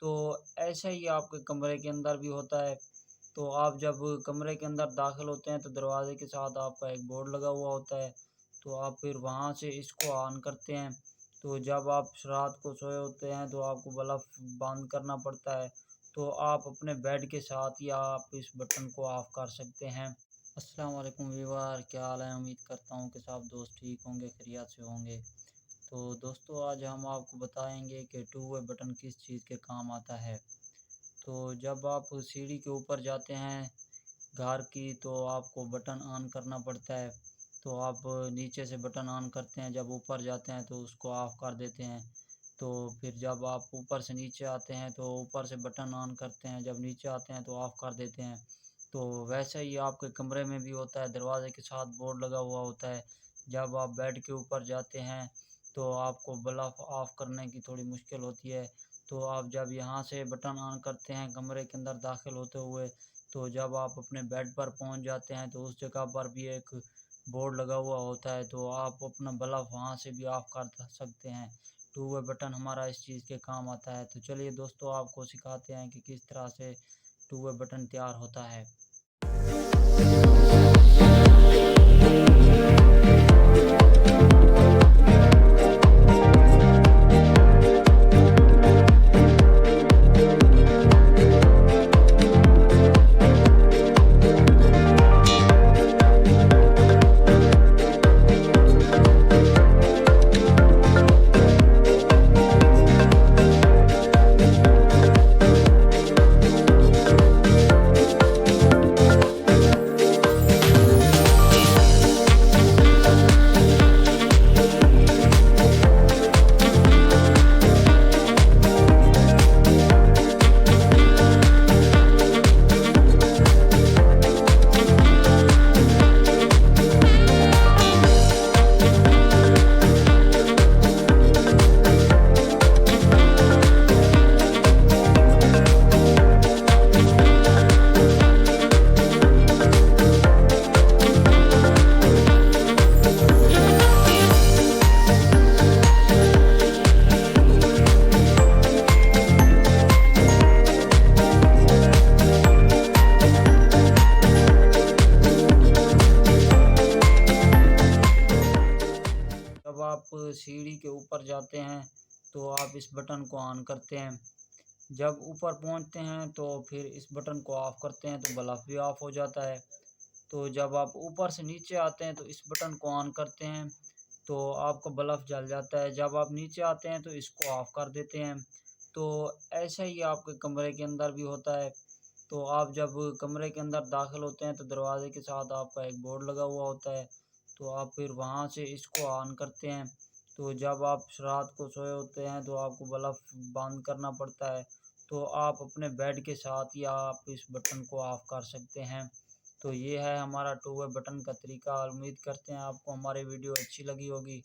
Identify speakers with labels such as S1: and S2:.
S1: तो ऐसा ही आपके कमरे के अंदर भी होता है। तो आप जब कमरे के अंदर दाखिल होते हैं तो दरवाज़े के साथ आपका एक बोर्ड लगा हुआ होता है, तो आप फिर वहाँ से इसको ऑन करते हैं। तो जब आप रात को सोए होते हैं तो आपको बल्ब बंद करना पड़ता है, तो आप अपने बेड के साथ ही आप इस बटन को ऑफ़ कर सकते हैं। अस्सलाम वालेकुम व्यूअर, क्या हाल है? उम्मीद करता हूँ कि सब दोस्त ठीक होंगे, खैरियत से होंगे। तो दोस्तों आज हम आपको बताएँगे कि टू वे बटन किस चीज़ के काम आता है। तो जब आप सीढ़ी के ऊपर जाते हैं घर की तो आपको बटन ऑन करना पड़ता है। तो आप नीचे से बटन ऑन करते हैं, जब ऊपर जाते हैं तो उसको ऑफ़ कर देते हैं। तो फिर जब आप ऊपर से नीचे आते हैं तो ऊपर से बटन ऑन करते हैं, जब नीचे आते हैं तो ऑफ़ कर देते हैं। तो वैसे ही आपके कमरे में भी होता है, दरवाज़े के साथ बोर्ड लगा हुआ होता है। जब आप बेड के ऊपर जाते हैं तो आपको बल्ब ऑफ़ करने की थोड़ी मुश्किल होती है। तो आप जब यहाँ से बटन ऑन करते हैं कमरे के अंदर दाखिल होते हुए, तो जब आप अपने बेड पर पहुँच जाते हैं तो उस जगह पर भी एक बोर्ड लगा हुआ होता है, तो आप अपना बल्ब वहाँ से भी ऑफ़ कर सकते हैं। टू वे बटन हमारा इस चीज़ के काम आता है। तो चलिए दोस्तों आपको सिखाते हैं कि किस तरह से टू वे बटन तैयार होता है। जब आप सीढ़ी के ऊपर जाते हैं तो आप इस बटन को ऑन करते हैं। जब ऊपर पहुंचते हैं तो फिर इस बटन को ऑफ़ करते हैं तो बल्ब भी ऑफ़ हो जाता है। तो जब आप ऊपर से नीचे आते हैं तो इस बटन को ऑन करते हैं तो आपका बल्ब जल जाता है। जब आप नीचे आते हैं तो इसको ऑफ़ कर देते हैं। तो ऐसा ही आपके कमरे के अंदर भी होता है। तो आप जब कमरे के अंदर दाखिल होते हैं तो दरवाज़े के साथ आपका एक बोर्ड लगा हुआ होता है। तो आप फिर वहाँ से इसको ऑन करते हैं। तो जब आप रात को सोए होते हैं तो आपको बल्ब बंद करना पड़ता है। तो आप अपने बेड के साथ या आप इस बटन को ऑफ़ कर सकते हैं। तो ये है हमारा टू वे बटन का तरीका। उम्मीद करते हैं आपको हमारी वीडियो अच्छी लगी होगी।